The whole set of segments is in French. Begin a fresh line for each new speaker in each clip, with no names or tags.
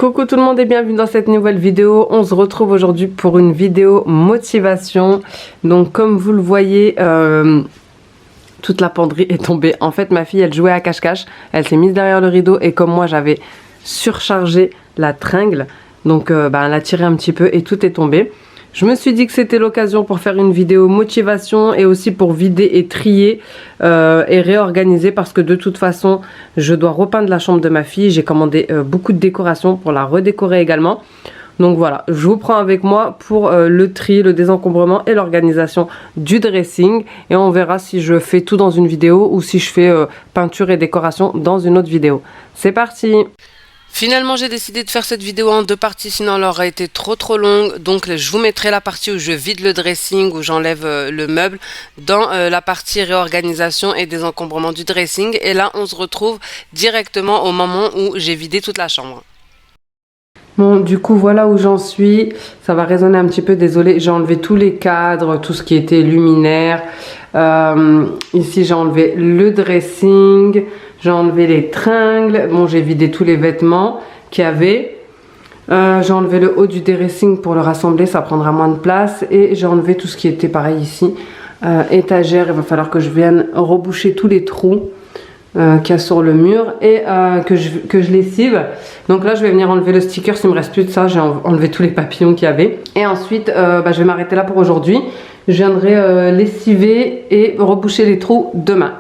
Coucou tout le monde et bienvenue dans cette nouvelle vidéo. On se retrouve aujourd'hui pour une vidéo motivation. Donc comme vous le voyez, toute la penderie est tombée. En fait ma fille elle jouait à cache-cache, elle s'est mise derrière le rideau et comme moi j'avais surchargé la tringle, donc elle a tiré un petit peu et tout est tombé. Je me suis dit que c'était l'occasion pour faire une vidéo motivation et aussi pour vider et trier et réorganiser parce que de toute façon je dois repeindre la chambre de ma fille. J'ai commandé beaucoup de décorations pour la redécorer également. Donc voilà, je vous prends avec moi pour le tri, le désencombrement et l'organisation du dressing. Et on verra si je fais tout dans une vidéo ou si je fais peinture et décoration dans une autre vidéo. C'est parti! Finalement j'ai décidé de faire cette vidéo en deux parties, sinon elle aurait été trop longue. Donc je vous mettrai la partie où je vide le dressing, où j'enlève le meuble, dans la partie réorganisation et désencombrement du dressing. Et là on se retrouve directement au moment où j'ai vidé toute la chambre. Bon, du coup voilà où j'en suis. Ça va résonner un petit peu, désolé. J'ai enlevé tous les cadres, tout ce qui était luminaire. Ici j'ai enlevé le dressing. J'ai enlevé les tringles. Bon, j'ai vidé tous les vêtements qu'il y avait. J'ai enlevé le haut du dressing pour le rassembler, ça prendra moins de place. Et j'ai enlevé tout ce qui était pareil ici. Étagère, il va falloir que je vienne reboucher tous les trous qu'il y a sur le mur et que je lessive. Donc là, je vais venir enlever le sticker s'il me reste plus de ça. J'ai enlevé tous les papillons qu'il y avait. Et ensuite, je vais m'arrêter là pour aujourd'hui. Je viendrai lessiver et reboucher les trous demain.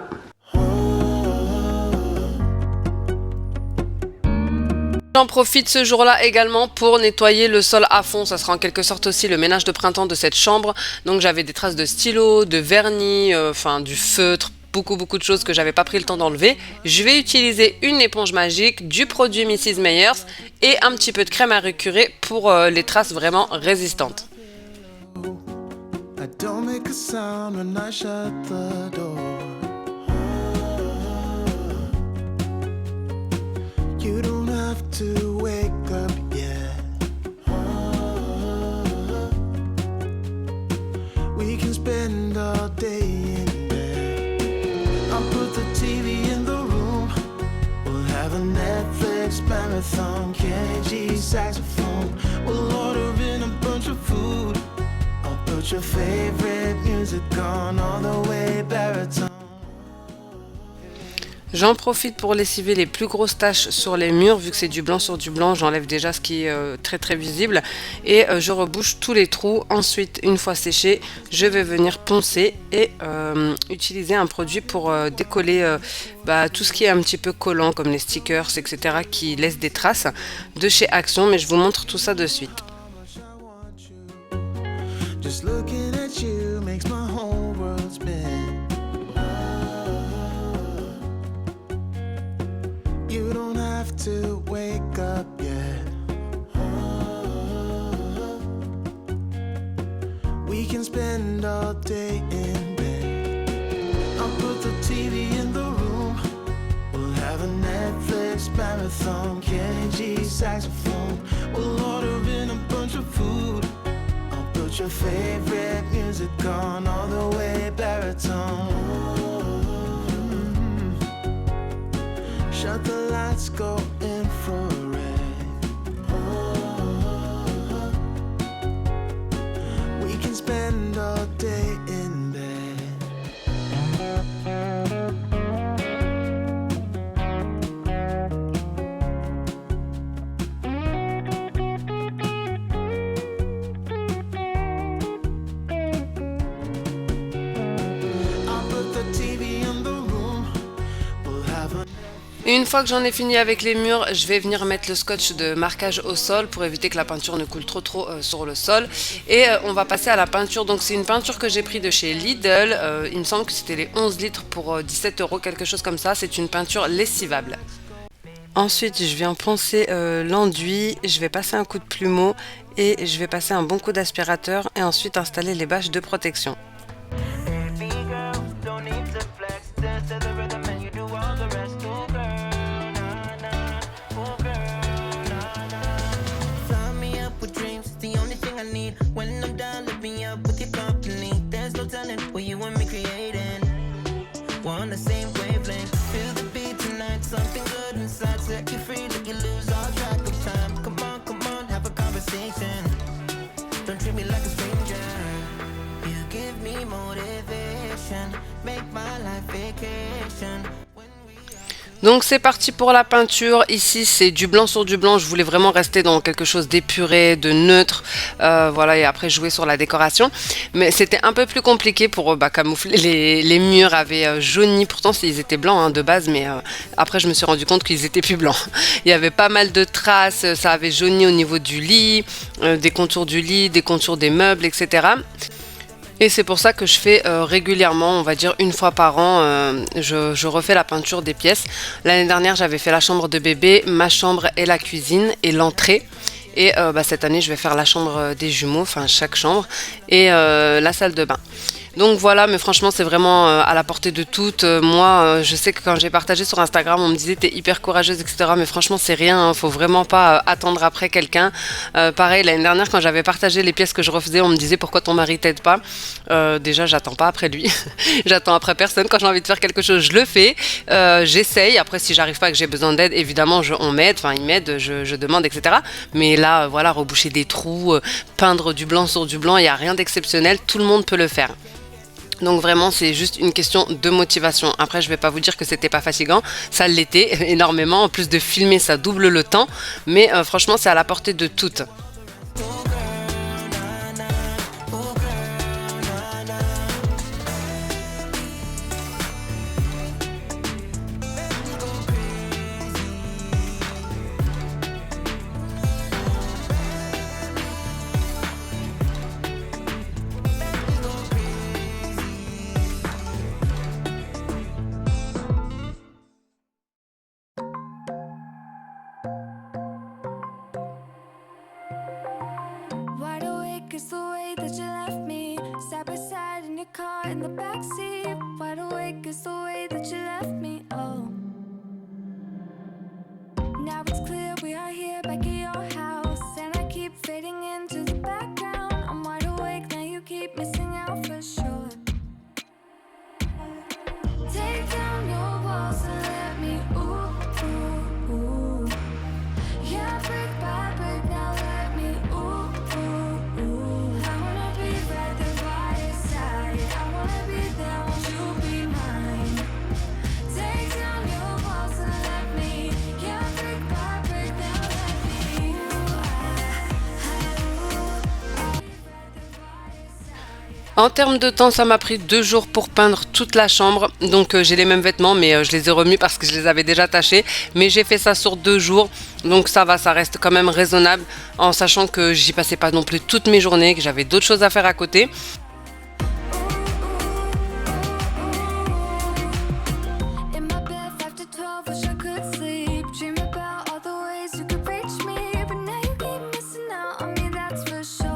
J'en profite ce jour-là également pour nettoyer le sol à fond. Ça sera en quelque sorte aussi le ménage de printemps de cette chambre. Donc j'avais des traces de stylo, de vernis, du feutre, beaucoup de choses que j'avais pas pris le temps d'enlever. Je vais utiliser une éponge magique, du produit Mrs Meyers et un petit peu de crème à récurer pour les traces vraiment résistantes.
To wake up yet. We can spend all day in bed. I'll put the TV in the room. We'll have a Netflix marathon. Kenny G saxophone. We'll order in a bunch of food. I'll put your favorite music on all the way baritone.
J'en profite pour lessiver les plus grosses taches sur les murs, vu que c'est du blanc sur du blanc, j'enlève déjà ce qui est très visible et je rebouche tous les trous. Ensuite, une fois séché, je vais venir poncer et utiliser un produit pour décoller tout ce qui est un petit peu collant comme les stickers, etc. qui laissent des traces de chez Action, mais je vous montre tout ça de suite.
Just looking at you makes my whole world spin. You don't have to wake up yet. We can spend all day in bed. I'll put the TV in the room. We'll have a Netflix marathon. Kenny G saxophone. We'll order in a bunch of food. I'll put your favorite music on all the way baritone. Shut the lights, go infrared. We can spend all day in bed. I'll put the TV in the room. We'll have a
Une fois que j'en ai fini avec les murs, je vais venir mettre le scotch de marquage au sol pour éviter que la peinture ne coule trop sur le sol. Et on va passer à la peinture. Donc c'est une peinture que j'ai pris de chez Lidl. Il me semble que c'était les 11 litres pour 17 €, quelque chose comme ça. C'est une peinture lessivable. Ensuite, je viens poncer l'enduit. Je vais passer un coup de plumeau et je vais passer un bon coup d'aspirateur et ensuite installer les bâches de protection.
When I'm done, lift me up with your company. There's no telling what you and me creating. We're on the same wavelength. Feel the beat tonight, something good inside. Set you free, let you lose all track of time. Come
Donc c'est parti pour la peinture. Ici c'est du blanc sur du blanc. Je voulais vraiment rester dans quelque chose d'épuré, de neutre. Voilà, et après jouer sur la décoration. Mais c'était un peu plus compliqué pour camoufler. Les murs avaient jauni. Pourtant ils étaient blancs hein, de base, mais après je me suis rendu compte qu'ils étaient plus blancs. Il y avait pas mal de traces. Ça avait jauni au niveau du lit, des contours du lit, des contours des meubles, etc. Et c'est pour ça que je fais régulièrement, on va dire une fois par an, je refais la peinture des pièces. L'année dernière, j'avais fait la chambre de bébé, ma chambre et la cuisine et l'entrée. Et cette année, je vais faire la chambre des jumeaux, enfin chaque chambre, et la salle de bain. Donc voilà, mais franchement c'est vraiment à la portée de toutes. Moi je sais que quand j'ai partagé sur Instagram on me disait t'es hyper courageuse etc. Mais franchement c'est rien, hein, faut vraiment pas attendre après quelqu'un. Pareil l'année dernière quand j'avais partagé les pièces que je refaisais on me disait pourquoi ton mari t'aide pas. Déjà j'attends pas après lui, j'attends après personne. Quand j'ai envie de faire quelque chose je le fais, j'essaye. Après si j'arrive pas que j'ai besoin d'aide évidemment on m'aide, enfin il m'aide, je demande etc. Mais là voilà reboucher des trous, peindre du blanc sur du blanc, il n'y a rien d'exceptionnel, tout le monde peut le faire. Donc vraiment c'est juste une question de motivation. Après je vais pas vous dire que c'était pas fatigant, ça l'était énormément. En plus de filmer ça double le temps, mais franchement c'est à la portée de toutes.
Wide awake is the way that you left me, side by side in your car in the backseat. Wide awake is the way that you left me, oh. Now it's clear we are here back at your house, and I keep fading into the background. I'm wide awake, now you keep missing out for sure. Take down your walls and let me, ooh, ooh, ooh. Yeah, brick by brick, now let me, ooh, ooh, ooh. I wanna be right there by your side, I wanna be there, won't you be mine? Take down your walls and let me, yeah, brick by brick, now let me,
En termes de temps, ça m'a pris 2 jours pour peindre toute la chambre. Donc j'ai les mêmes vêtements, mais je les ai remis parce que je les avais déjà tachés. Mais j'ai fait ça sur 2 jours. Donc ça va, ça reste quand même raisonnable. En sachant que j'y passais pas non plus toutes mes journées, que j'avais d'autres choses à faire à côté.
in my bed 5 to 12, wish I could sleep. Dream about all the ways you could reach me, but now you keep missing out on me, that's for sure.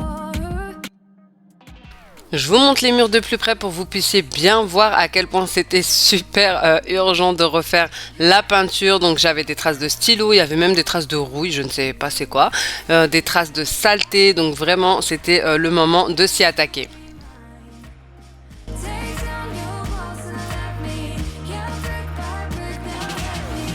Je vous montre les murs de plus près pour que vous puissiez bien voir à quel point c'était super urgent de refaire la peinture. Donc j'avais des traces de stylo, il y avait même des traces de rouille, je ne sais pas c'est quoi, des traces de saleté. Donc vraiment c'était le moment de s'y attaquer.
Take down your walls and let me, yeah, brick by brick, now let me,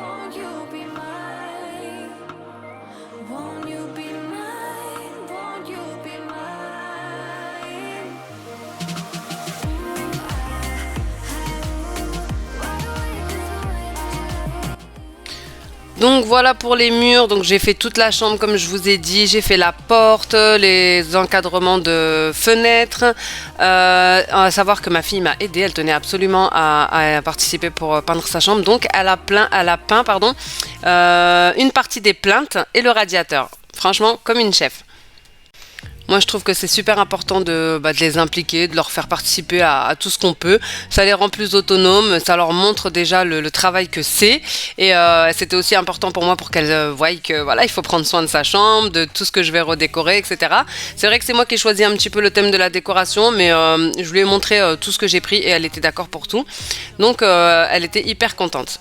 won't you be mine? Won't you be mine? Won't you be mine?
Donc voilà pour les murs, donc j'ai fait toute la chambre comme je vous ai dit, j'ai fait la porte, les encadrements de fenêtres, à savoir que ma fille m'a aidée, elle tenait absolument à participer pour peindre sa chambre, donc elle a peint une partie des plaintes et le radiateur, franchement comme une chef. Moi, je trouve que c'est super important de les impliquer, de leur faire participer à tout ce qu'on peut. Ça les rend plus autonomes, ça leur montre déjà le travail que c'est. Et c'était aussi important pour moi pour qu'elles voient que voilà, il faut prendre soin de sa chambre, de tout ce que je vais redécorer, etc. C'est vrai que c'est moi qui ai choisi un petit peu le thème de la décoration, mais je lui ai montré tout ce que j'ai pris et elle était d'accord pour tout. Donc, elle était hyper contente.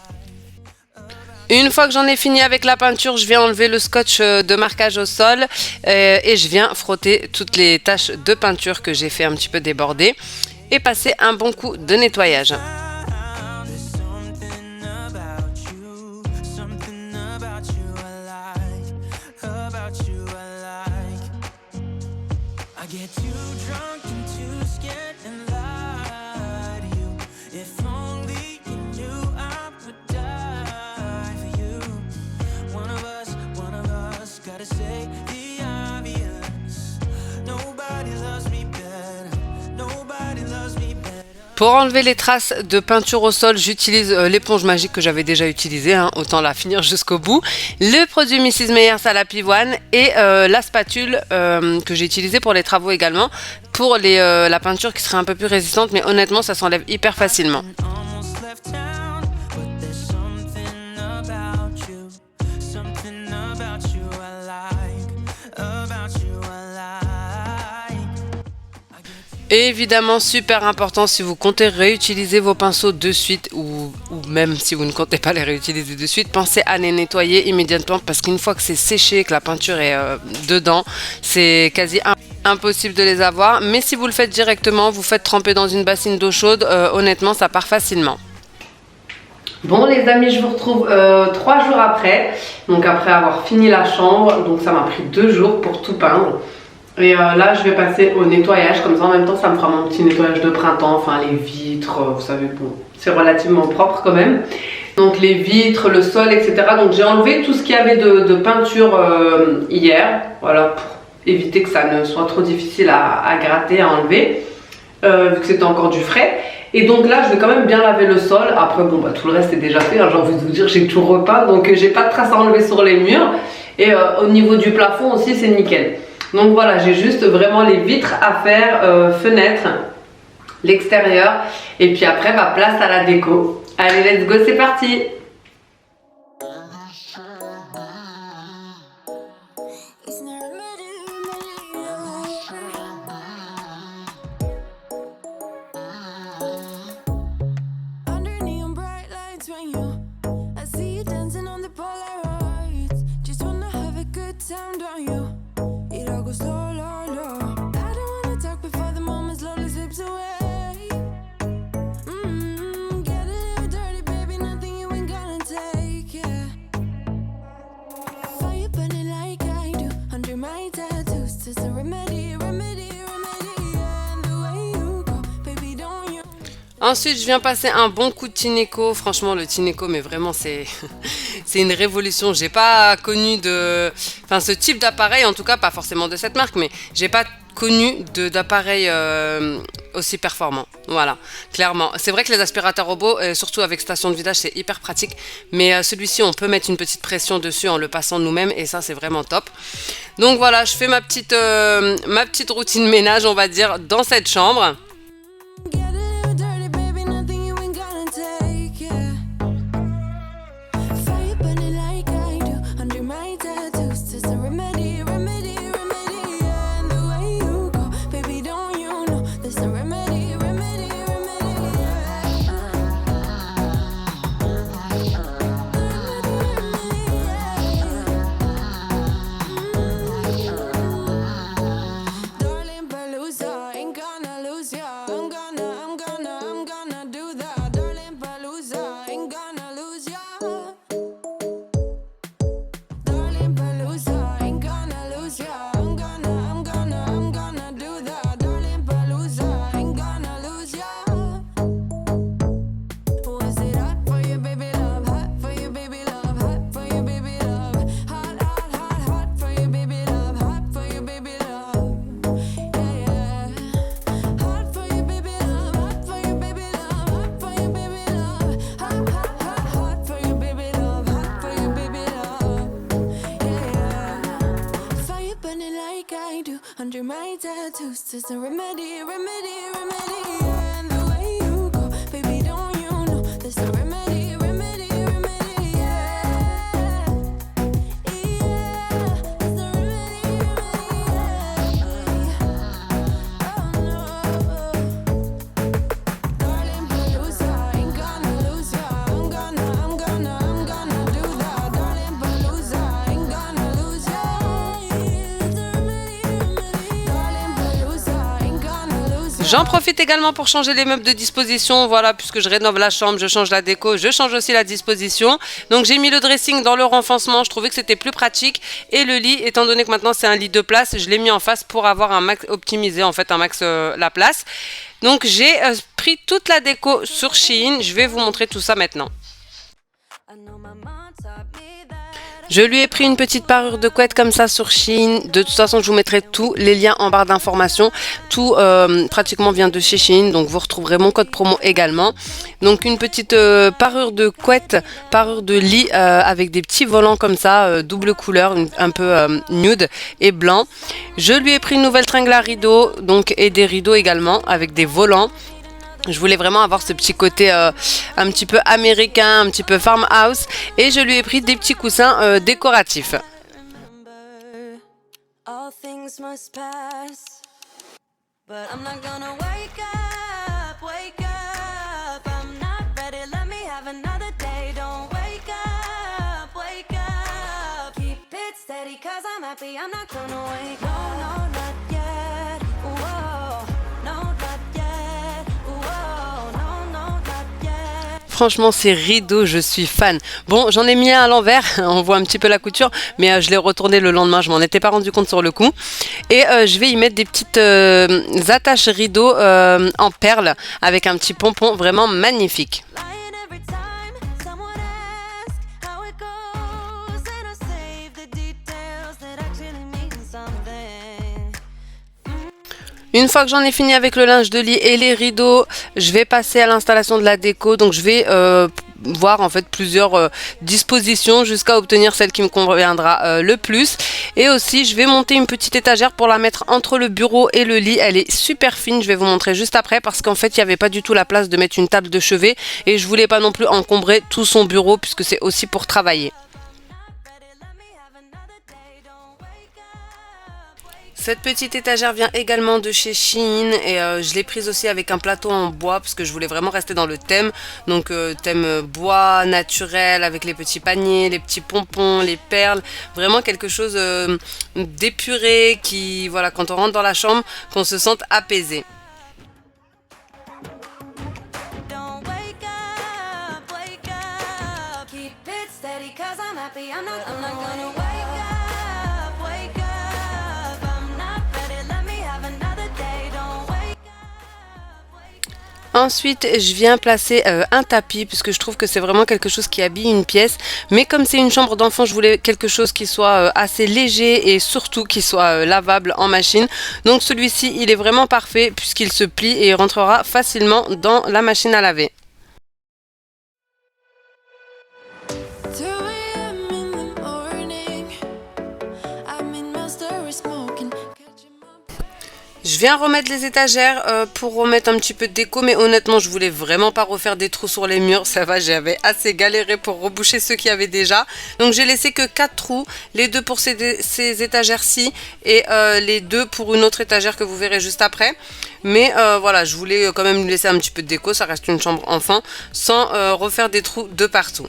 Une fois que j'en ai fini avec la peinture, je viens enlever le scotch de marquage au sol et je viens frotter toutes les taches de peinture que j'ai fait un petit peu déborder et passer un bon coup de nettoyage. Pour enlever les traces de peinture au sol, j'utilise l'éponge magique que j'avais déjà utilisée, hein, autant la finir jusqu'au bout. Le produit Mrs Meyers à la pivoine et la spatule que j'ai utilisée pour les travaux également, pour la peinture qui serait un peu plus résistante, mais honnêtement ça s'enlève hyper facilement. Et évidemment, super important, si vous comptez réutiliser vos pinceaux de suite ou même si vous ne comptez pas les réutiliser de suite, pensez à les nettoyer immédiatement parce qu'une fois que c'est séché, que la peinture est dedans, c'est quasi impossible de les avoir. Mais si vous le faites directement, vous faites tremper dans une bassine d'eau chaude, honnêtement, ça part facilement. Bon les amis, je vous retrouve 3 jours après, donc après avoir fini la chambre, donc ça m'a pris 2 jours pour tout peindre. Et là je vais passer au nettoyage, comme ça en même temps ça me fera mon petit nettoyage de printemps, enfin les vitres, vous savez, bon, c'est relativement propre quand même. Donc les vitres, le sol, etc. Donc j'ai enlevé tout ce qu'il y avait de peinture hier, voilà, pour éviter que ça ne soit trop difficile à gratter, à enlever, vu que c'était encore du frais. Et donc là je vais quand même bien laver le sol, après bon bah tout le reste est déjà fait, hein, j'ai envie de vous dire, j'ai tout repeint, donc j'ai pas de traces à enlever sur les murs. Et au niveau du plafond aussi c'est nickel. Donc voilà, j'ai juste vraiment les vitres à faire, fenêtres, l'extérieur. Et puis après, bah, place à la déco. Allez, let's go, c'est parti! Ensuite, je viens passer un bon coup de Tineco. Franchement, le Tineco, mais vraiment, c'est une révolution. J'ai pas connu ce type d'appareil, en tout cas, pas forcément de cette marque, mais j'ai pas connu d'appareil aussi performant. Voilà, clairement. C'est vrai que les aspirateurs robots, surtout avec station de vidage, c'est hyper pratique. Mais celui-ci, on peut mettre une petite pression dessus en le passant nous-mêmes et ça, c'est vraiment top. Donc voilà, je fais ma petite routine ménage, on va dire, dans cette chambre.
It's a remedy, remedy, remedy. And the way you go, baby, don't you know? There's a remedy, remedy, remedy. Yeah, yeah. There's a remedy, remedy. Oh no, darling, Palooza, ain't gonna lose ya. I'm gonna do that.
J'en profite également pour changer les meubles de disposition, voilà, puisque je rénove la chambre, je change la déco, je change aussi la disposition. Donc j'ai mis le dressing dans le renfoncement, je trouvais que c'était plus pratique. Et le lit, étant donné que maintenant c'est un lit de place, je l'ai mis en face pour avoir un max optimisé, en fait un max la place. Donc j'ai pris toute la déco sur Shein, je vais vous montrer tout ça maintenant. Je lui ai pris une petite parure de couette comme ça sur Shein. De toute façon, je vous mettrai tous les liens en barre d'informations. Tout pratiquement vient de chez Shein, donc vous retrouverez mon code promo également. Donc une petite parure de couette, parure de lit avec des petits volants comme ça, double couleur, un peu nude et blanc. Je lui ai pris une nouvelle tringle à rideaux, donc et des rideaux également avec des volants. Je voulais vraiment avoir ce petit côté un petit peu américain, un petit peu farmhouse. Et je lui ai pris des petits coussins décoratifs. Franchement, ces rideaux, je suis fan. Bon, j'en ai mis un à l'envers, on voit un petit peu la couture, mais je l'ai retourné le lendemain, je m'en étais pas rendu compte sur le coup. Et je vais y mettre des petites attaches rideaux en perles avec un petit pompon vraiment magnifique. Une fois que j'en ai fini avec le linge de lit et les rideaux, je vais passer à l'installation de la déco. Donc je vais voir en fait plusieurs dispositions jusqu'à obtenir celle qui me conviendra le plus. Et aussi je vais monter une petite étagère pour la mettre entre le bureau et le lit. Elle est super fine, je vais vous montrer juste après parce qu'en fait il n'y avait pas du tout la place de mettre une table de chevet. Et je voulais pas non plus encombrer tout son bureau puisque c'est aussi pour travailler. Cette petite étagère vient également de chez Shein et je l'ai prise aussi avec un plateau en bois parce que je voulais vraiment rester dans le thème. Donc thème bois naturel avec les petits paniers, les petits pompons, les perles. Vraiment quelque chose d'épuré qui, voilà, quand on rentre dans la chambre, qu'on se sente apaisé. Ensuite, je viens placer un tapis puisque je trouve que c'est vraiment quelque chose qui habille une pièce. Mais comme c'est une chambre d'enfant, je voulais quelque chose qui soit assez léger et surtout qui soit lavable en machine. Donc celui-ci, il est vraiment parfait puisqu'il se plie et il rentrera facilement dans la machine à laver. Je viens remettre les étagères pour remettre un petit peu de déco, mais honnêtement je voulais vraiment pas refaire des trous sur les murs, ça va, j'avais assez galéré pour reboucher ceux qu'il y avait déjà. Donc j'ai laissé que 4 trous, les 2 pour ces étagères-ci et les 2 pour une autre étagère que vous verrez juste après. Mais voilà, je voulais quand même lui laisser un petit peu de déco, ça reste une chambre enfant, sans refaire des trous de partout.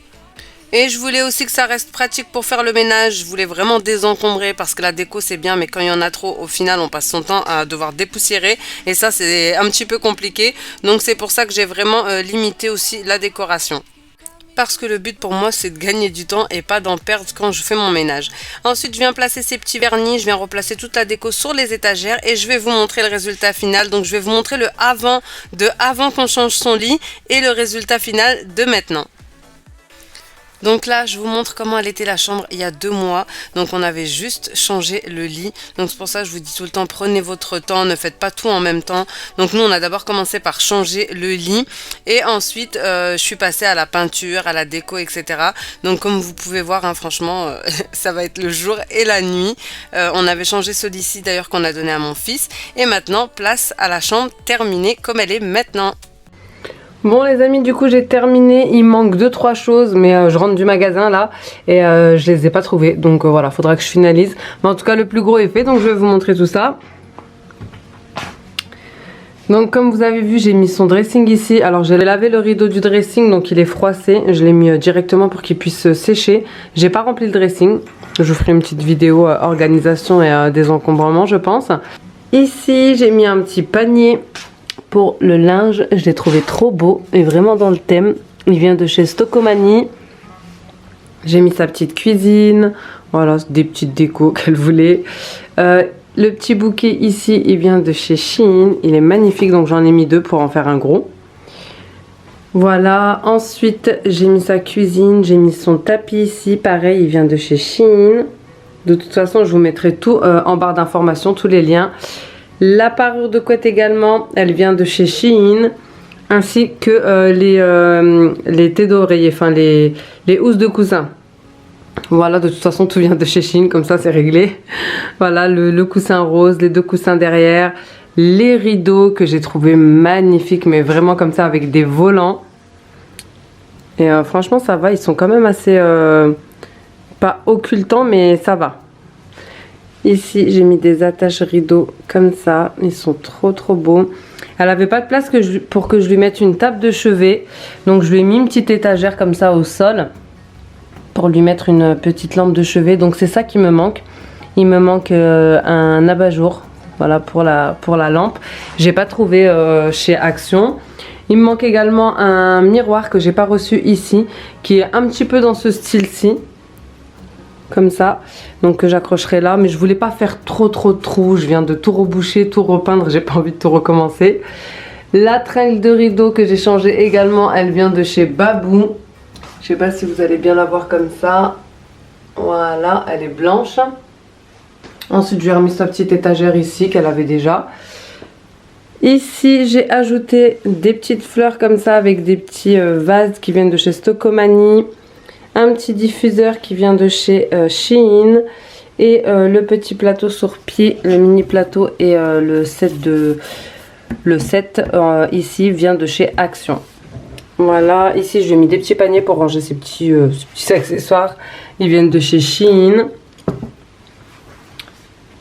Et je voulais aussi que ça reste pratique pour faire le ménage. Je voulais vraiment désencombrer parce que la déco c'est bien, mais quand il y en a trop, au final on passe son temps à devoir dépoussiérer. Et ça c'est un petit peu compliqué. Donc c'est pour ça que j'ai vraiment limité aussi la décoration. Parce que le but pour moi c'est de gagner du temps et pas d'en perdre quand je fais mon ménage. Ensuite je viens placer ces petits vernis, je viens replacer toute la déco sur les étagères et je vais vous montrer le résultat final. Donc je vais vous montrer le avant qu'on change son lit et le résultat final de maintenant. Donc là, je vous montre comment elle était la chambre il y a 2 mois. Donc on avait juste changé le lit. Donc c'est pour ça que je vous dis tout le temps, prenez votre temps, ne faites pas tout en même temps. Donc nous, on a d'abord commencé par changer le lit. Et ensuite, je suis passée à la peinture, à la déco, etc. Donc comme vous pouvez voir, hein, franchement, ça va être le jour et la nuit. On avait changé ce lit-ci d'ailleurs qu'on a donné à mon fils. Et maintenant, place à la chambre terminée comme elle est maintenant. Bon les amis, du coup j'ai terminé, il manque 2-3 choses mais je rentre du magasin là et je les ai pas trouvées, donc voilà, faudra que je finalise. Mais en tout cas le plus gros est fait, donc je vais vous montrer tout ça. Donc comme vous avez vu, j'ai mis son dressing ici. Alors j'ai lavé le rideau du dressing, donc il est froissé, je l'ai mis directement pour qu'il puisse sécher. J'ai pas rempli le dressing, je vous ferai une petite vidéo organisation et désencombrement je pense. Ici j'ai mis un petit panier pour le linge, je l'ai trouvé trop beau et vraiment dans le thème. Il vient de chez Stokomani. J'ai mis sa petite cuisine. Voilà, des petites décos qu'elle voulait. Le petit bouquet ici, il vient de chez Shein. Il est magnifique, donc j'en ai mis 2 pour en faire un gros. Voilà, ensuite j'ai mis sa cuisine, j'ai mis son tapis ici, pareil, il vient de chez Shein. De toute façon, je vous mettrai tout en barre d'informations, tous les liens. La parure de couette également, elle vient de chez Shein, ainsi que les têtes d'oreiller, enfin les housses de coussin. Voilà, de toute façon, tout vient de chez Shein, comme ça c'est réglé. Voilà, le coussin rose, les 2 coussins derrière. Les rideaux que j'ai trouvé magnifiques, mais vraiment comme ça avec des volants. Et franchement ça va, ils sont quand même assez pas occultants, mais ça va. Ici j'ai mis des attaches rideaux comme ça, ils sont trop beaux. Elle avait pas de place pour que je lui mette une table de chevet, donc je lui ai mis une petite étagère comme ça au sol pour lui mettre une petite lampe de chevet. Donc c'est ça qui me manque. Il me manque un abat-jour. Voilà pour la lampe. J'ai pas trouvé chez Action. Il me manque également un miroir que j'ai pas reçu ici, qui est un petit peu dans ce style-ci, comme ça. Donc que j'accrocherai là, mais je voulais pas faire trop de trous. Je viens de tout reboucher, tout repeindre. J'ai pas envie de tout recommencer. La tringle de rideau que j'ai changée également, elle vient de chez Babou. Je sais pas si vous allez bien la voir comme ça. Voilà, elle est blanche. Ensuite, je lui ai remis sa petite étagère ici qu'elle avait déjà. Ici, j'ai ajouté des petites fleurs comme ça avec des petits vases qui viennent de chez Stokomani. Un petit diffuseur qui vient de chez Shein. Et le petit plateau sur pied, le mini plateau et le set ici vient de chez Action. Voilà, ici je lui ai mis des petits paniers pour ranger ces petits accessoires. Ils viennent de chez Shein.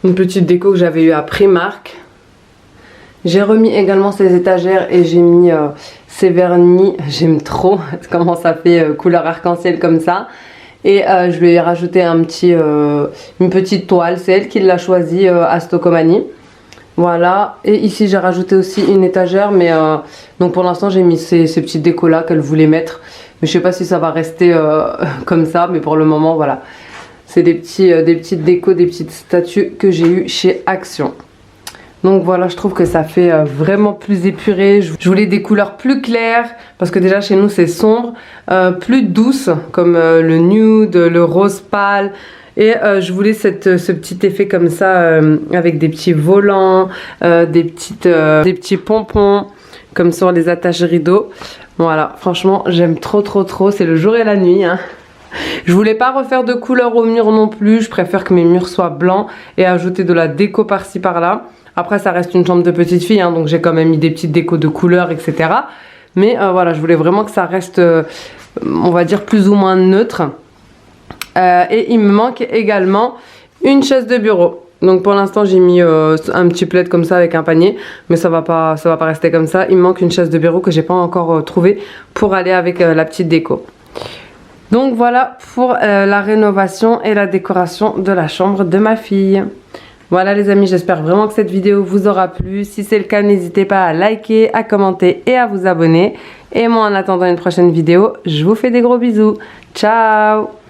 Une petite déco que j'avais eu à Primark. J'ai remis également ces étagères et j'ai mis ces vernis. J'aime trop comment ça fait couleur arc-en-ciel comme ça. Et je lui ai rajouté une petite toile. C'est elle qui l'a choisie à Stokomani. Voilà. Et ici j'ai rajouté aussi une étagère. Mais donc pour l'instant j'ai mis ces petites décos là qu'elle voulait mettre. Mais je sais pas si ça va rester comme ça. Mais pour le moment voilà. C'est des petites décos, des petites statues que j'ai eues chez Action. Donc voilà, je trouve que ça fait vraiment plus épuré. Je voulais des couleurs plus claires, parce que déjà chez nous c'est sombre, plus douces, comme le nude, le rose pâle. Et je voulais ce petit effet comme ça, avec des petits volants, des petits pompons, comme sur les attaches rideaux. Voilà, franchement j'aime trop. C'est le jour et la nuit, hein. Je voulais pas refaire de couleur au mur non plus, je préfère que mes murs soient blancs et ajouter de la déco par-ci par-là. Après ça reste une chambre de petite fille, hein, donc j'ai quand même mis des petites décos de couleurs, etc. Mais voilà, je voulais vraiment que ça reste, on va dire, plus ou moins neutre. Et il me manque également une chaise de bureau. Donc pour l'instant j'ai mis un petit plaid comme ça avec un panier, mais ça va pas rester comme ça. Il me manque une chaise de bureau que j'ai pas encore trouvée pour aller avec la petite déco. Donc voilà pour la rénovation et la décoration de la chambre de ma fille. Voilà les amis, j'espère vraiment que cette vidéo vous aura plu. Si c'est le cas, n'hésitez pas à liker, à commenter et à vous abonner. Et moi en attendant une prochaine vidéo, je vous fais des gros bisous. Ciao!